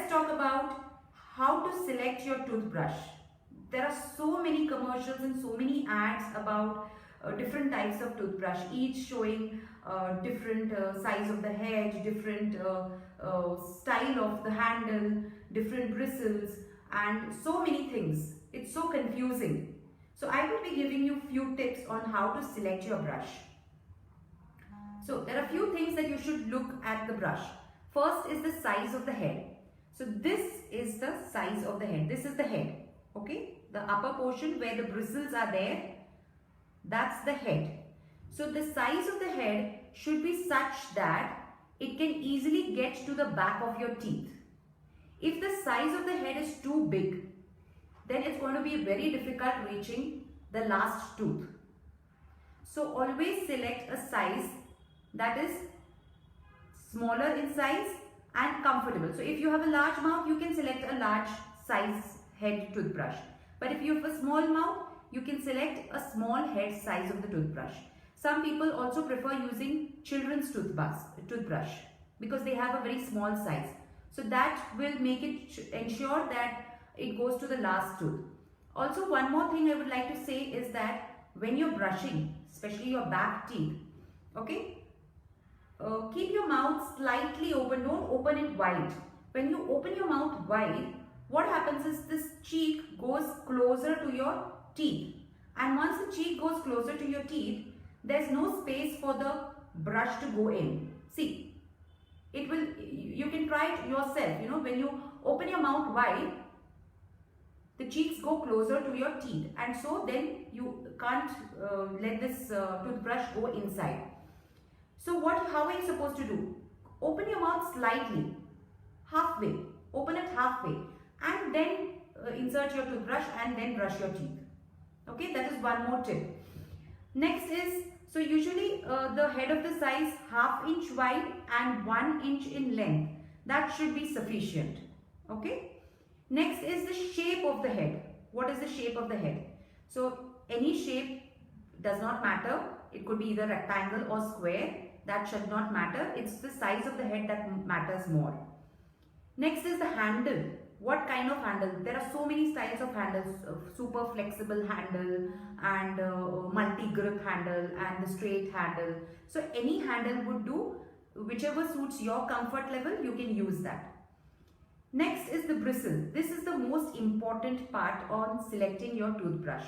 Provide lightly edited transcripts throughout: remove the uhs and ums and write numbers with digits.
let's talk about how to select your toothbrush. There are so many commercials and so many ads about different types of toothbrush, each showing different size of the head, different style of the handle, different bristles, and so many things. It's so confusing. So I will be giving you few tips on how to select your brush. So there are few things that you should look at the brush. First is the size of the head. So this is the size of the head. This is the head. Okay, the upper portion where the bristles are there, that's the head. So the size of the head should be such that it can easily get to the back of your teeth. If the size of the head is too big, then it's going to be very difficult reaching the last tooth. So always select a size that is smaller in size and comfortable. So if you have a large mouth, you can select a large size head toothbrush. But if you have a small mouth, you can select a small head size of the toothbrush. Some people also prefer using children's toothbrush because they have a very small size. So that will make it ensure that it goes to the last tooth. Also, one more thing I would like to say is that when you're brushing, especially your back teeth, okay, keep your mouth slightly open, don't open it wide. When you open your mouth wide, what happens is this cheek goes closer to your teeth. And once the cheek goes closer to your teeth, there's no space for the brush to go in. See, it will, you can try it yourself, when you open your mouth wide, the cheeks go closer to your teeth, and so then you can't let this toothbrush go inside. So how are you supposed to do? Open your mouth slightly, halfway, open it halfway, and then insert your toothbrush and then brush your teeth. Okay, that is one more tip. Next is, so usually the head of the size 1/2 inch wide and 1 inch in length. That should be sufficient. Okay. Next is the shape of the head. What is the shape of the head? So any shape does not matter. It could be either rectangle or square. That should not matter. It's the size of the head that matters more. Next is the handle. What kind of handle? There are so many styles of handles. Super flexible handle and multi-grip handle and the straight handle. So any handle would do. Whichever suits your comfort level, you can use that. Next is the bristle. This is the most important part on selecting your toothbrush.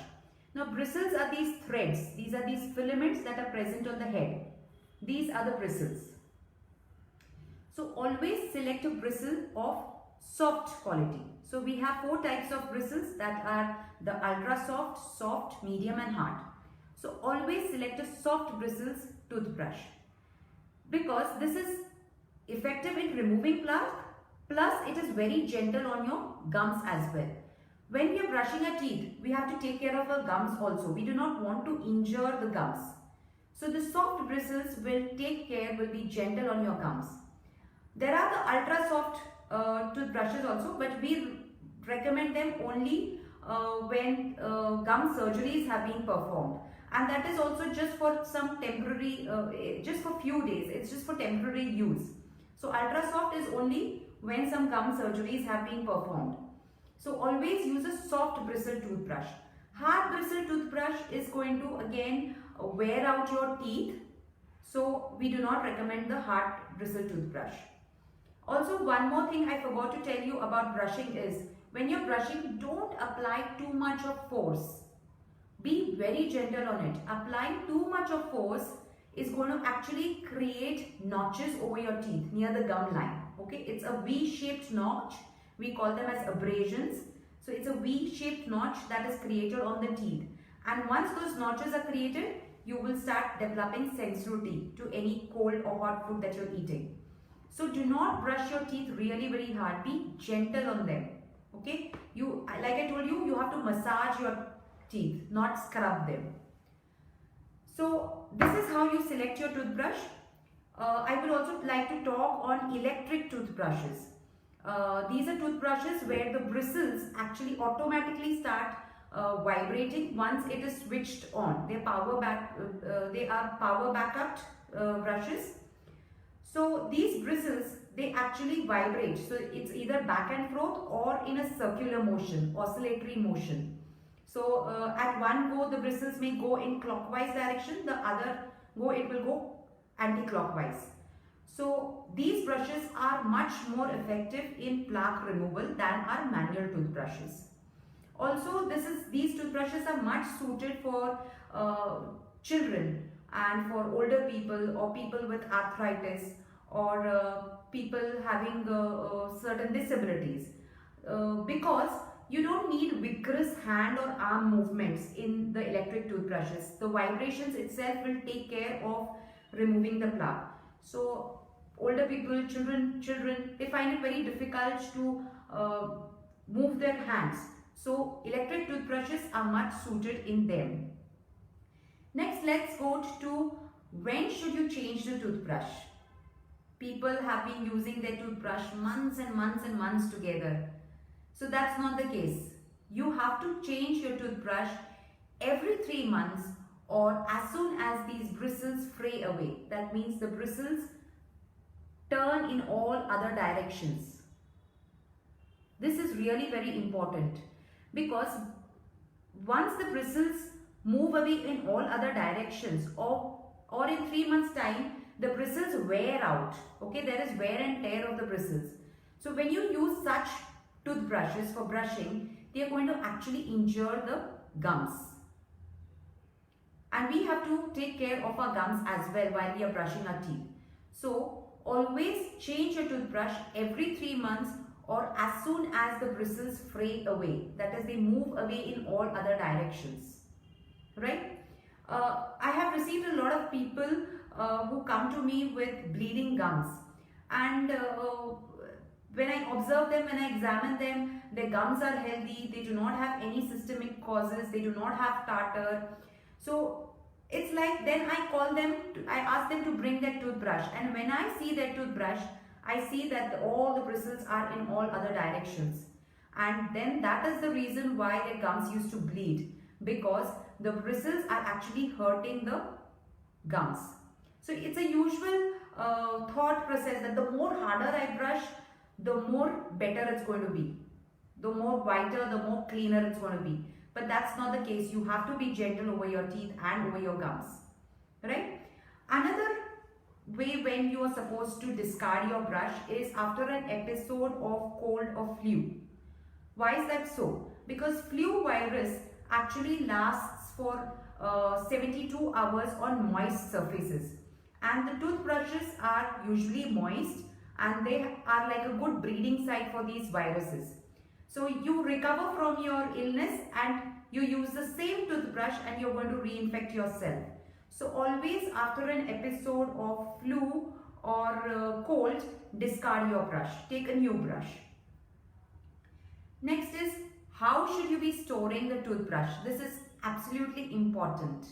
Now bristles are these threads. These are these filaments that are present on the head. These are the bristles. So always select a bristle of soft quality. So we have 4 types of bristles, that are the ultra soft, soft, medium and hard. So always select a soft bristles toothbrush because this is effective in removing plaque, plus it is very gentle on your gums as well. When we are brushing our teeth, we have to take care of our gums also. We do not want to injure the gums. So the soft bristles will be gentle on your gums. There are the ultra soft toothbrushes also, but we recommend them only when gum surgeries have been performed. And that is also just for some temporary, just for few days. It's just for temporary use. So ultra soft is only when some gum surgeries have been performed. So always use a soft bristle toothbrush. Hard bristle toothbrush is going to again wear out your teeth. So we do not recommend the hard bristle toothbrush. Also, one more thing I forgot to tell you about brushing is, when you're brushing, don't apply too much of force. Be very gentle on it. Applying too much of force is going to actually create notches over your teeth near the gum line. Okay, it's a V-shaped notch. We call them as abrasions. So it's a V-shaped notch that is created on the teeth. And once those notches are created, you will start developing sensitivity to any cold or hot food that you're eating. So do not brush your teeth really very hard. Be gentle on them. Okay, like I told you, you have to massage your teeth, not scrub them. So this is how you select your toothbrush. I would also like to talk on electric toothbrushes. These are toothbrushes where the bristles actually automatically start vibrating once it is switched on. They are power backup brushes. So these bristles, they actually vibrate. So it's either back and forth or in a circular motion, oscillatory motion. So at one go, the bristles may go in clockwise direction, the other go, it will go anti-clockwise. So these brushes are much more effective in plaque removal than our manual toothbrushes. Also, these toothbrushes are much suited for children and for older people or people with arthritis or people having certain disabilities because you don't need vigorous hand or arm movements in the electric toothbrushes. The vibrations itself will take care of removing the plaque. So older people, children, they find it very difficult to move their hands. So electric toothbrushes are much suited in them. Next, let's go to when should you change the toothbrush. People have been using their toothbrush months and months and months together. So that's not the case. You have to change your toothbrush every 3 months or as soon as these bristles fray away. That means the bristles turn in all other directions. This is really very important because once the bristles move away in all other directions or in 3 months time, the bristles wear out. Okay, there is wear and tear of the bristles. So when you use such toothbrushes for brushing, they are going to actually injure the gums. And we have to take care of our gums as well while we are brushing our teeth. So always change your toothbrush every 3 months or as soon as the bristles fray away. That is, they move away in all other directions. Right? I have received a lot of people who come to me with bleeding gums, and when I observe them, when I examine them, their gums are healthy, they do not have any systemic causes, they do not have tartar. So it's like then I call them, I ask them to bring their toothbrush, and when I see their toothbrush, I see that all the bristles are in all other directions, and then that is the reason why their gums used to bleed, because the bristles are actually hurting the gums. So it's a usual thought process that the more harder I brush, the more better it's going to be. The more whiter, the more cleaner it's going to be. But that's not the case. You have to be gentle over your teeth and over your gums. Right? Another way when you are supposed to discard your brush is after an episode of cold or flu. Why is that so? Because flu virus actually lasts for 72 hours on moist surfaces, and the toothbrushes are usually moist and they are like a good breeding site for these viruses. So you recover from your illness and you use the same toothbrush and you're going to reinfect yourself. So always after an episode of flu or cold, discard your brush, take a new brush. Next is, how should you be storing the toothbrush? This is absolutely important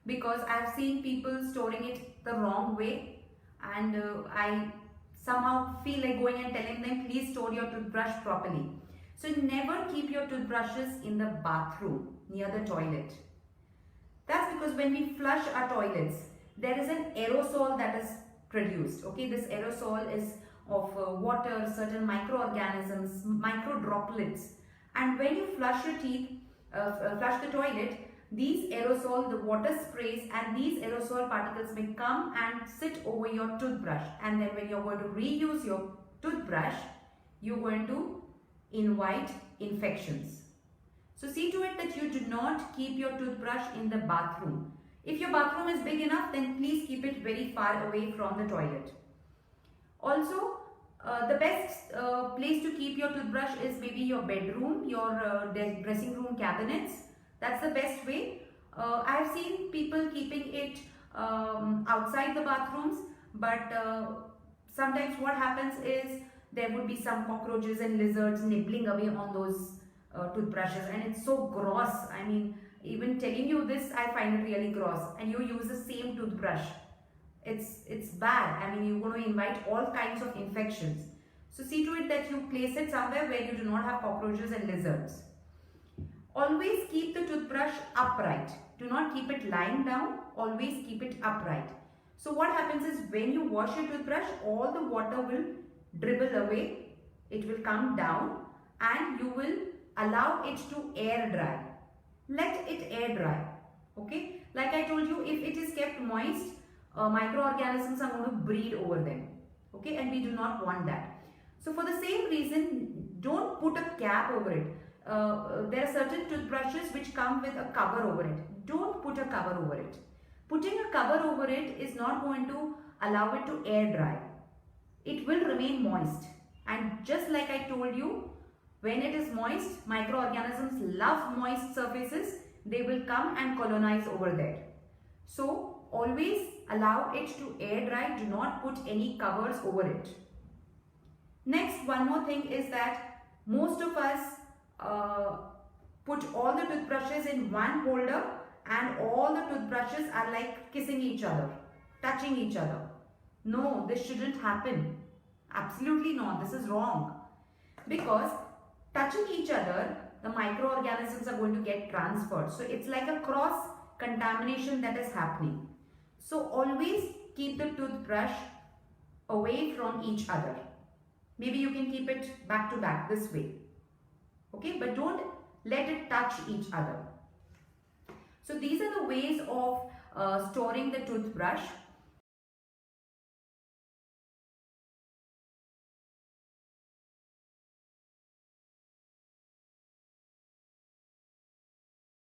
because I've seen people storing it the wrong way, and I somehow feel like going and telling them, please store your toothbrush properly. So never keep your toothbrushes in the bathroom near the toilet. That's because when we flush our toilets, there is an aerosol that is produced. Okay, this aerosol is of water, certain microorganisms, micro droplets, and when you flush your teeth, flush the toilet, these aerosol, the water sprays, and these aerosol particles may come and sit over your toothbrush, and then when you're going to reuse your toothbrush, you're going to invite infections. So see to it that you do not keep your toothbrush in the bathroom. If your bathroom is big enough, then please keep it very far away from the toilet. Also, the best place to keep your toothbrush is maybe your bedroom, your dressing room cabinets. That's the best way. I have seen people keeping it outside the bathrooms, but sometimes what happens is there would be some cockroaches and lizards nibbling away on those toothbrushes, and it's so gross. I mean, even telling you this, I find it really gross. And you use the same toothbrush. It's bad. I mean, you're going to invite all kinds of infections. So see to it that you place it somewhere where you do not have cockroaches and lizards. Always keep the toothbrush upright. Do not keep it lying down. Always keep it upright. So what happens is when you wash your toothbrush, all the water will dribble away, it will come down, and you will allow it to air dry. Let it air dry. Okay, like I told you, if it is kept moist, microorganisms are going to breed over them. Okay, and we do not want that. So for the same reason, don't put a cap over it. There are certain toothbrushes which come with a cover over it. Don't put a cover over it. Putting a cover over it is not going to allow it to air dry. It will remain moist. And just like I told you, when it is moist, microorganisms love moist surfaces. They will come and colonize over there. So always allow it to air dry. Do not put any covers over it. Next, one more thing is that most of us put all the toothbrushes in one holder, and all the toothbrushes are like kissing each other, touching each other. No, this shouldn't happen. Absolutely not. This is wrong. Because touching each other, the microorganisms are going to get transferred. So it's like a cross contamination that is happening. So always keep the toothbrush away from each other. Maybe you can keep it back to back this way. Okay, but don't let it touch each other. So these are the ways of storing the toothbrush.